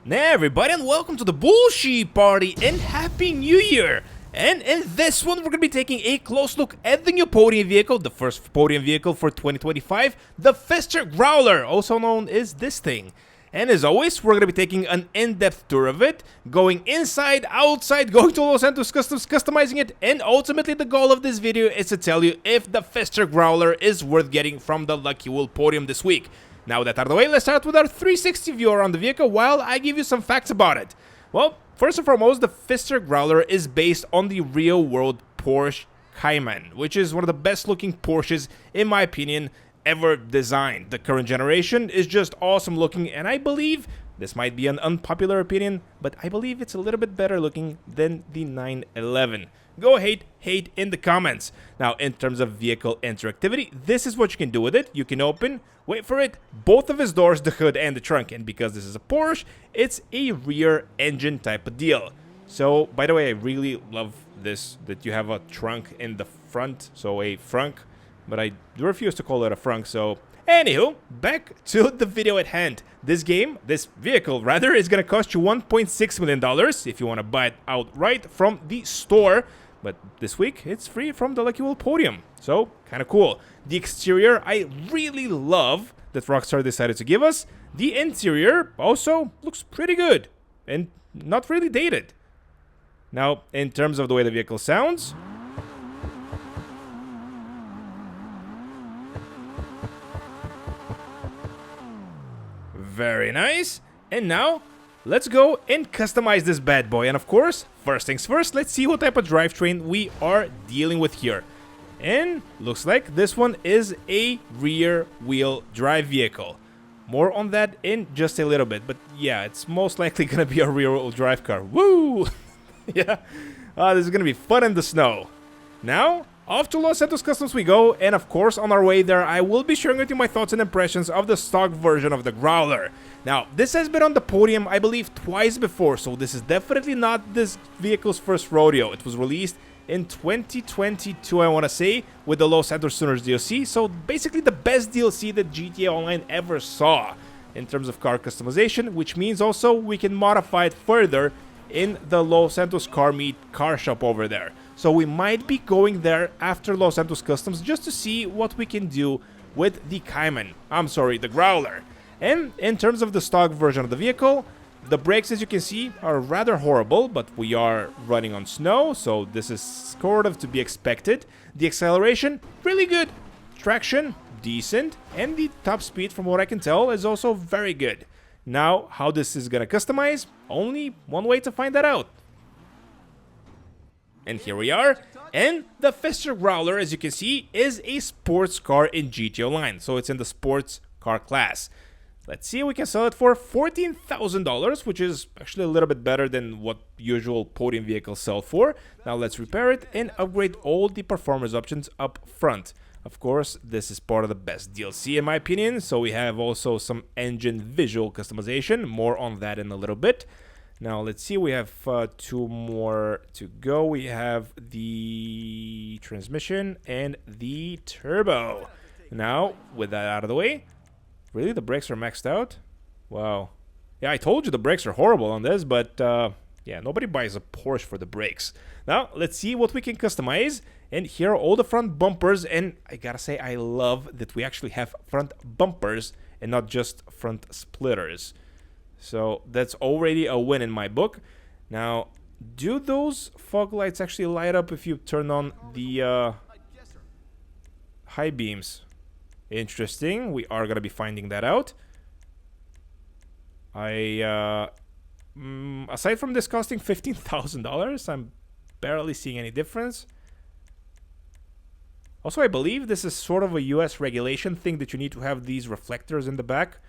Hey everybody, and welcome to the Bullshit Party and Happy New Year! And in this one, we're going to be taking a close look at the new podium vehicle, the first podium vehicle for 2025, the Pfister Growler, also known as this thing. And as always, we're going to be taking an in-depth tour of it, going inside, outside, going to Los Santos Customs, customizing it, and ultimately the goal of this video is to tell you if the Pfister Growler is worth getting from the Lucky Wheel Podium this week. Now that out of the way, let's start with our 360 view around the vehicle while I give you some facts about it. Well, first and foremost, the Pfister Growler is based on the real-world Porsche Cayman, which is one of the best-looking Porsches, in my opinion, ever designed. The current generation is just awesome looking, and I believe, this might be an unpopular opinion, but I believe it's a little bit better looking than the 911. Go hate in the comments. Now, in terms of vehicle interactivity, this is what you can do with it. You can open, wait for it, both of his doors, the hood and the trunk. And because this is a Porsche, it's a rear engine type of deal. So, by the way, I really love this, that you have a trunk in the front, so a frunk. But I do refuse to call it a frunk, so... Anywho, back to the video at hand. This vehicle rather, is going to cost you $1.6 million if you want to buy it outright from the store. But this week, it's free from the Lucky Wheel Podium. So, kind of cool. The exterior, I really love that Rockstar decided to give us. The interior also looks pretty good and not really dated. Now, in terms of the way the vehicle sounds... Very nice. And now, let's go and customize this bad boy. And of course, first things first, let's see what type of drivetrain we are dealing with here. And looks like this one is a rear wheel drive vehicle. More on that in just a little bit. But yeah, it's most likely going to be a rear wheel drive car. Woo! Yeah. This is going to be fun in the snow. Now, off to Los Santos Customs we go, and of course on our way there I will be sharing with you my thoughts and impressions of the stock version of the Growler. Now, this has been on the podium I believe twice before, so this is definitely not this vehicle's first rodeo. It was released in 2022 I want to say, with the Los Santos Sooners DLC, so basically the best DLC that GTA Online ever saw in terms of car customization, which means also we can modify it further in the Los Santos Car Meet car shop over there. So we might be going there after Los Santos Customs just to see what we can do with the Cayman. I'm sorry, the Growler. And in terms of the stock version of the vehicle, the brakes, as you can see, are rather horrible, but we are running on snow, so this is sort of to be expected. The acceleration, really good. Traction, decent. And the top speed, from what I can tell, is also very good. Now, how this is gonna customize? Only one way to find that out. And here we are, and the Pfister Growler, as you can see, is a sports car in GTA Online, so it's in the sports car class. Let's see, we can sell it for $14,000, which is actually a little bit better than what usual podium vehicles sell for. Now let's repair it and upgrade all the performance options up front. Of course, this is part of the best DLC in my opinion, so we have also some engine visual customization, more on that in a little bit. Now, let's see, we have two more to go. We have the transmission and the turbo. Now, with that out of the way, really, the brakes are maxed out? Wow. Yeah, I told you the brakes are horrible on this, but yeah, nobody buys a Porsche for the brakes. Now, let's see what we can customize. And here are all the front bumpers, and I gotta say, I love that we actually have front bumpers and not just front splitters. So that's already a win in my book. Now, do those fog lights actually light up if you turn on the high beams? Interesting. We are going to be finding that out. Aside from this costing $15,000, I'm barely seeing any difference. Also, I believe this is sort of a US regulation thing that you need to have these reflectors in the back.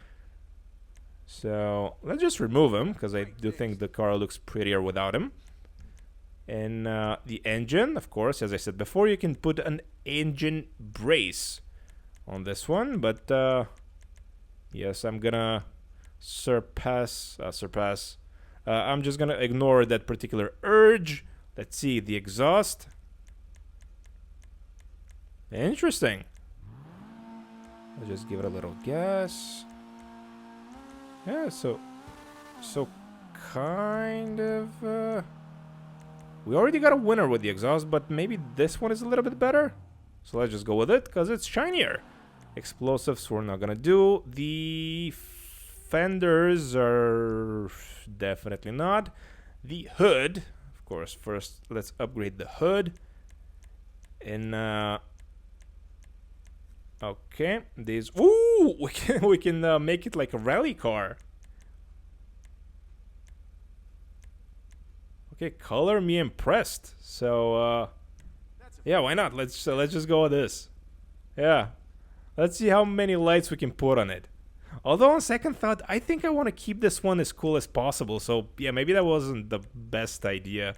So let's just remove him, because I do think the car looks prettier without him. And the engine, of course, as I said before, you can put an engine brace on this one. But yes, I'm gonna I'm just gonna ignore that particular urge. Let's see, the exhaust. Interesting. Let's just give it a little gas. Yeah, so kind of... we already got a winner with the exhaust, but maybe this one is a little bit better. So let's just go with it, because it's shinier. Explosives we're not gonna do. The fenders are definitely not. The hood, of course, first let's upgrade the hood. And okay, these... Ooh, we can make it like a rally car. Okay, color me impressed. So yeah, why not? Let's just go with this. Yeah, let's see how many lights we can put on it. Although on second thought, I think I want to keep this one as cool as possible. So yeah, maybe that wasn't the best idea.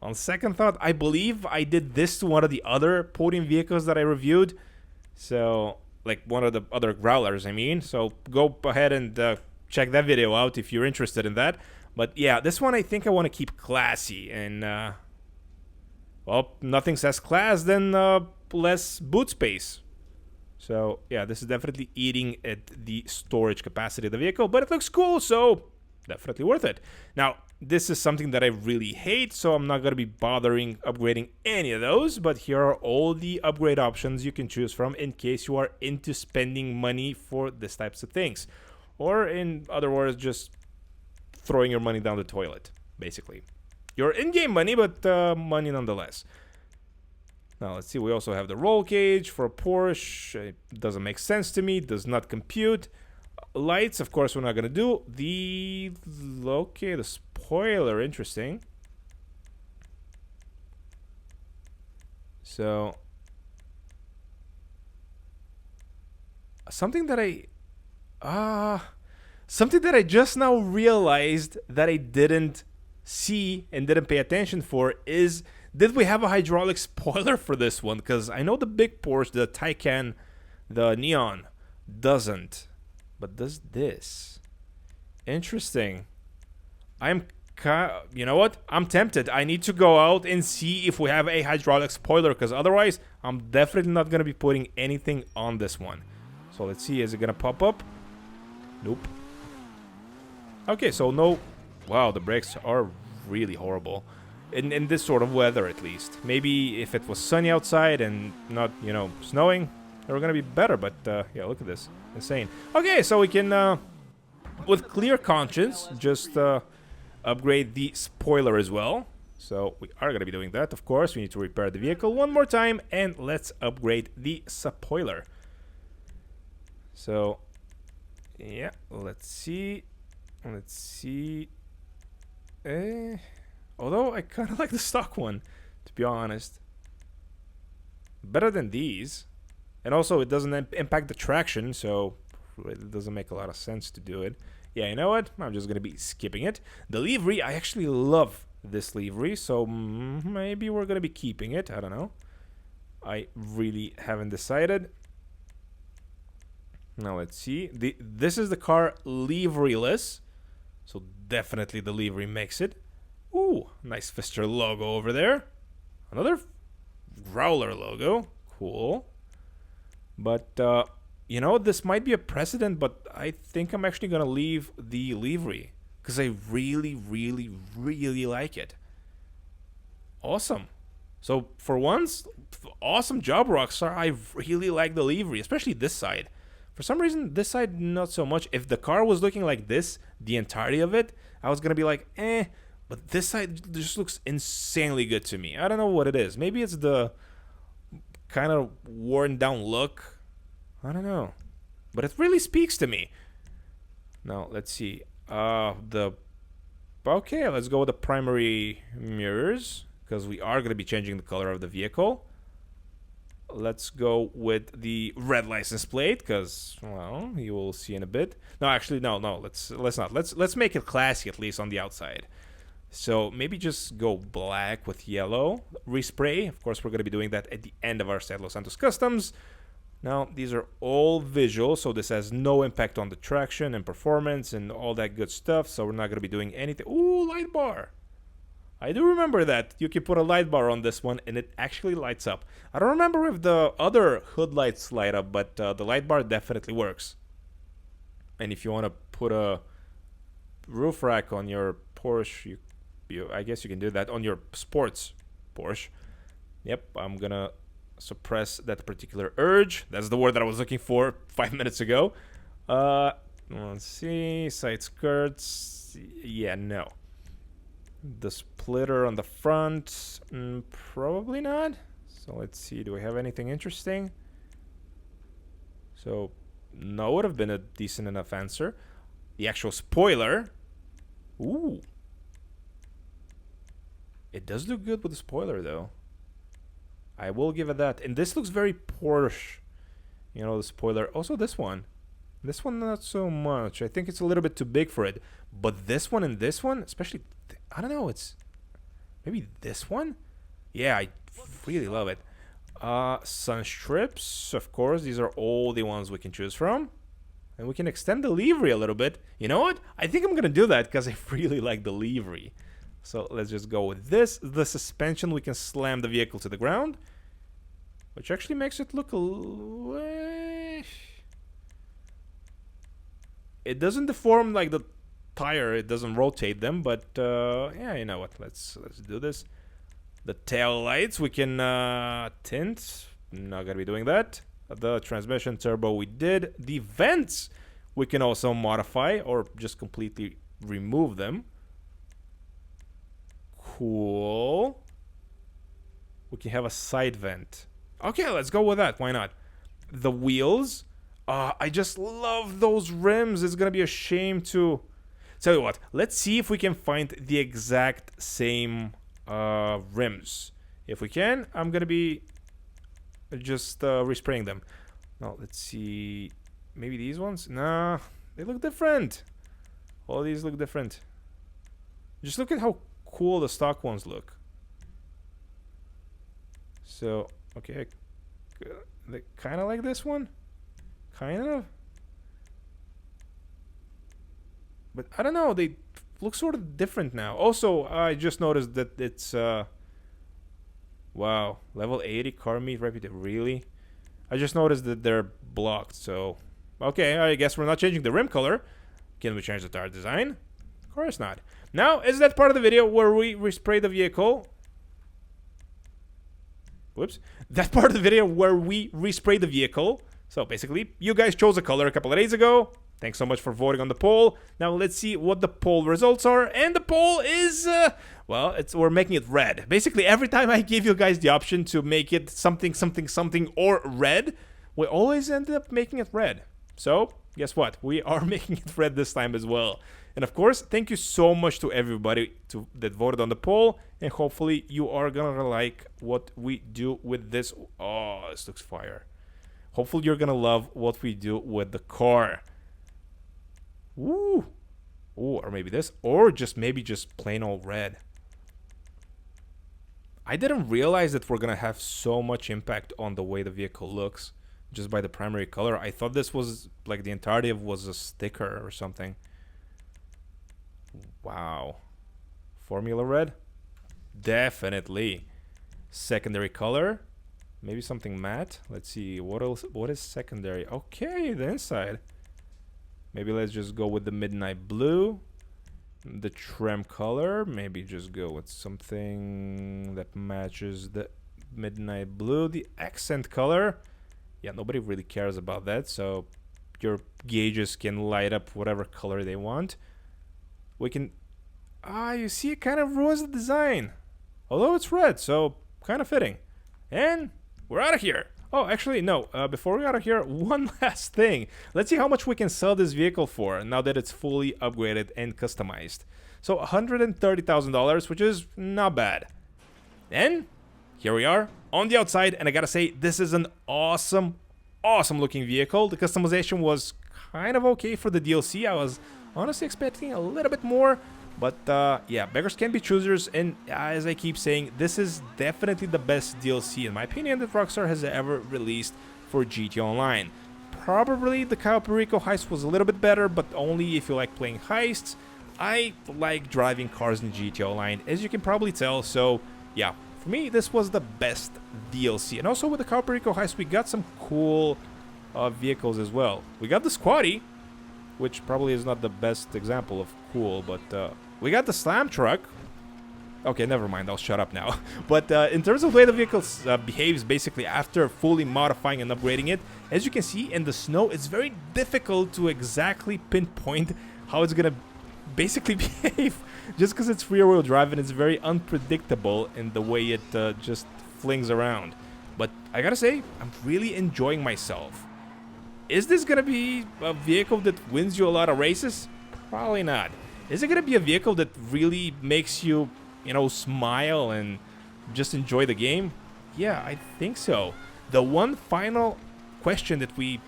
On second thought, I believe I did this to one of the other podium vehicles that I reviewed. So, like one of the other growlers, I mean. So go ahead and check that video out if you're interested in that. But yeah, this one I think I want to keep classy. And, well, nothing says class than less boot space. So yeah, this is definitely eating at the storage capacity of the vehicle. But it looks cool, so definitely worth it. Now, this is something that I really hate, so I'm not going to be bothering upgrading any of those. But here are all the upgrade options you can choose from in case you are into spending money for these types of things. Or in other words, just throwing your money down the toilet, basically. Your in-game money, but money nonetheless. Now, let's see. We also have the roll cage for a Porsche. It doesn't make sense to me. Does not compute. Lights, of course, we're not going to do. Okay, the spoiler, interesting. So, something that I just now realized that I didn't see and didn't pay attention for is, did we have a hydraulic spoiler for this one? Because I know the big Porsche, the Taycan, the Neon, doesn't. But does this? Interesting. You know what? I'm tempted. I need to go out and see if we have a hydraulic spoiler, because otherwise, I'm definitely not going to be putting anything on this one. So let's see. Is it going to pop up? Nope. Okay, so no. Wow, the brakes are really horrible. In this sort of weather, at least. Maybe if it was sunny outside and not, you know, snowing, they were going to be better. But, yeah, look at this. Insane. Okay, so we can, with clear conscience, just upgrade the spoiler as well. So we are going to be doing that, of course. We need to repair the vehicle one more time, and let's upgrade the spoiler. So, yeah, let's see. Let's see. Although I kind of like the stock one, to be honest. Better than these. And also, it doesn't impact the traction, so it doesn't make a lot of sense to do it. Yeah, you know what? I'm just going to be skipping it. The livery, I actually love this livery, so maybe we're going to be keeping it. I don't know. I really haven't decided. Now, let's see. This is the car liveryless, so definitely the livery makes it. Ooh, nice Pfister logo over there. Another Growler logo. Cool. But, you know, this might be a precedent, but I think I'm actually going to leave the livery. Because I really, really, really like it. Awesome. So, for once, awesome job, Rockstar. I really like the livery, especially this side. For some reason, this side, not so much. If the car was looking like this, the entirety of it, I was going to be like, eh. But this side just looks insanely good to me. I don't know what it is. Maybe it's the kind of worn down look. I don't know. But it really speaks to me. Now, let's see. Okay, let's go with the primary mirrors, because we are going to be changing the color of the vehicle. Let's go with the red license plate, because, well, you will see in a bit. No, actually, no. Let's not. Let's make it classy, at least on the outside. So maybe just go black with yellow. Respray. Of course, we're going to be doing that at the end of our Seat Los Santos Customs. Now, these are all visual, so this has no impact on the traction and performance and all that good stuff. So we're not going to be doing anything. Ooh, light bar. I do remember that. You can put a light bar on this one, and it actually lights up. I don't remember if the other hood lights light up, but the light bar definitely works. And if you want to put a roof rack on your Porsche, I guess you can do that on your sports Porsche. Yep, I'm gonna suppress that particular urge. That's the word that I was looking for 5 minutes ago. Let's see, side skirts. Yeah, no. The splitter on the front, probably not. So let's see, do we have anything interesting? So no would have been a decent enough answer. The actual spoiler. Ooh. It does look good with the spoiler though. I will give it that. And this looks very Porsche. You know, the spoiler. Also this one. This one not so much. I think it's a little bit too big for it. But this one and this one, especially, I don't know, it's maybe this one? Yeah, I really love it. Sun strips, of course. These are all the ones we can choose from. And we can extend the livery a little bit. You know what? I think I'm going to do that because I really like the livery. So let's just go with this. The suspension, we can slam the vehicle to the ground. Which actually makes it look a little... It doesn't deform like the tire. It doesn't rotate them. But yeah, you know what? Let's do this. The tail lights, we can tint. Not going to be doing that. The transmission turbo we did. The vents we can also modify or just completely remove them. Cool. We can have a side vent. Okay, let's go with that. Why not? The wheels. I just love those rims. It's going to be a shame to... Tell you what, let's see if we can find the exact same rims. If we can, I'm going to be just respraying them. Now, let's see. Maybe these ones? Nah, they look different. All these look different. Just look at how cool the stock ones look. So, okay. They kind of like this one. Kind of. But I don't know. They look sort of different now. Also, I just noticed that it's... wow. Level 80 car meet reputed. Really? I just noticed that they're blocked. So, okay. I guess we're not changing the rim color. Can we change the tire design? Of course not. Now, is that part of the video where we respray the vehicle? Whoops. That part of the video where we respray the vehicle. So basically, you guys chose a color a couple of days ago. Thanks so much for voting on the poll. Now let's see what the poll results are. And the poll is, well, we're making it red. Basically, every time I give you guys the option to make it something, something, something, or red, we always end up making it red. So, guess what? We are making it red this time as well. And of course, thank you so much to everybody that voted on the poll. And hopefully you are gonna like what we do with this. Oh, this looks fire. Hopefully you're gonna love what we do with the car. Woo! Ooh, or maybe this. Or just maybe just plain old red. I didn't realize that we're gonna have so much impact on the way the vehicle looks just by the primary color. I thought this was like the entirety of was a sticker or something. Wow. Formula red? Definitely. Secondary color? Maybe something matte? Let's see. What else? What is secondary? Okay, the inside. Maybe let's just go with the midnight blue. The trim color. Maybe just go with something that matches the midnight blue. The accent color. Yeah, nobody really cares about that. So your gauges can light up whatever color they want. We can... you see, it kind of ruins the design. Although it's red, so kind of fitting. And we're out of here. Oh, actually, no. Before we out of here, one last thing. Let's see how much we can sell this vehicle for now that it's fully upgraded and customized. So $130,000, which is not bad. And here we are on the outside. And I gotta say, this is an awesome, awesome looking vehicle. The customization was kind of okay for the DLC. I was honestly expecting a little bit more. But yeah, beggars can be choosers, and as I keep saying, this is definitely the best DLC, in my opinion, that Rockstar has ever released for GTA Online. Probably the Cayo Perico heist was a little bit better, but only if you like playing heists. I like driving cars in GTA Online, as you can probably tell, so yeah, for me, this was the best DLC. And also with the Cayo Perico heist, we got some cool vehicles as well. We got the Squaddie, which probably is not the best example of cool. But we got the slam truck. Okay, never mind. I'll shut up now. But in terms of the way the vehicle behaves, basically after fully modifying and upgrading it, as you can see in the snow, it's very difficult to exactly pinpoint how it's gonna basically behave. Just because it's rear-wheel drive and it's very unpredictable in the way it just flings around. But I gotta say, I'm really enjoying myself. Is this gonna be a vehicle that wins you a lot of races? Probably not. Is it gonna be a vehicle that really makes you, you know, smile and just enjoy the game? Yeah, I think so. The one final question that we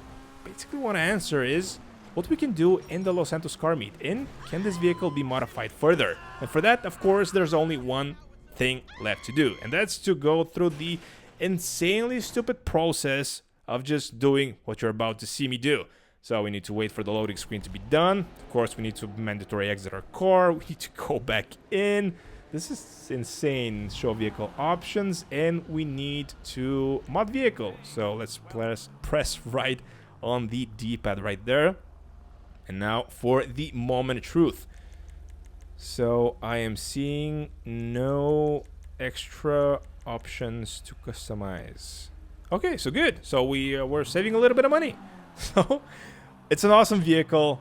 basically want to answer is what we can do in the Los Santos car meet, and can this vehicle be modified further? And for that, of course, there's only one thing left to do, and that's to go through the insanely stupid process of just doing what you're about to see me do. So we need to wait for the loading screen to be done. Of course, we need to mandatory exit our car. We need to go back in. This is insane. Show vehicle options, and we need to mod vehicle. So let's press right on the D-pad right there. And now for the moment of truth. So I am seeing no extra options to customize. Okay, so good. So we're saving a little bit of money. So it's an awesome vehicle.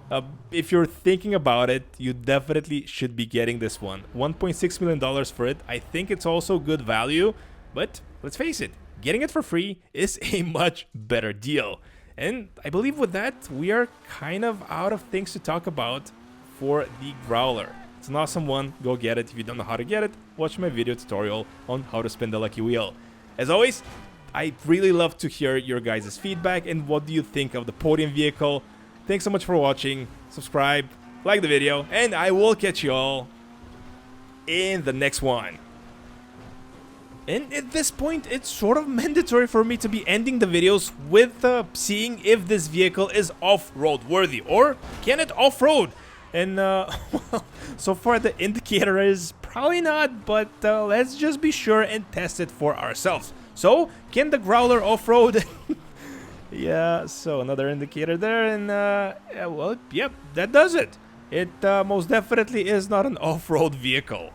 If you're thinking about it, you definitely should be getting this one. $1.6 million for it. I think it's also good value, but let's face it, getting it for free is a much better deal. And I believe with that, we are kind of out of things to talk about for the Growler. It's an awesome one. Go get it. If you don't know how to get it, watch my video tutorial on how to spin the lucky wheel. As always, I really love to hear your guys' feedback and what do you think of the Podium vehicle. Thanks so much for watching. Subscribe, like the video, and I will catch you all in the next one. And at this point, it's sort of mandatory for me to be ending the videos with seeing if this vehicle is off-road worthy, or can it off-road? And well, so far the indicator is probably not, but let's just be sure and test it for ourselves. So, can the Growler off-road? Yeah, so another indicator there, and yeah, well, yep, that does it. It most definitely is not an off-road vehicle.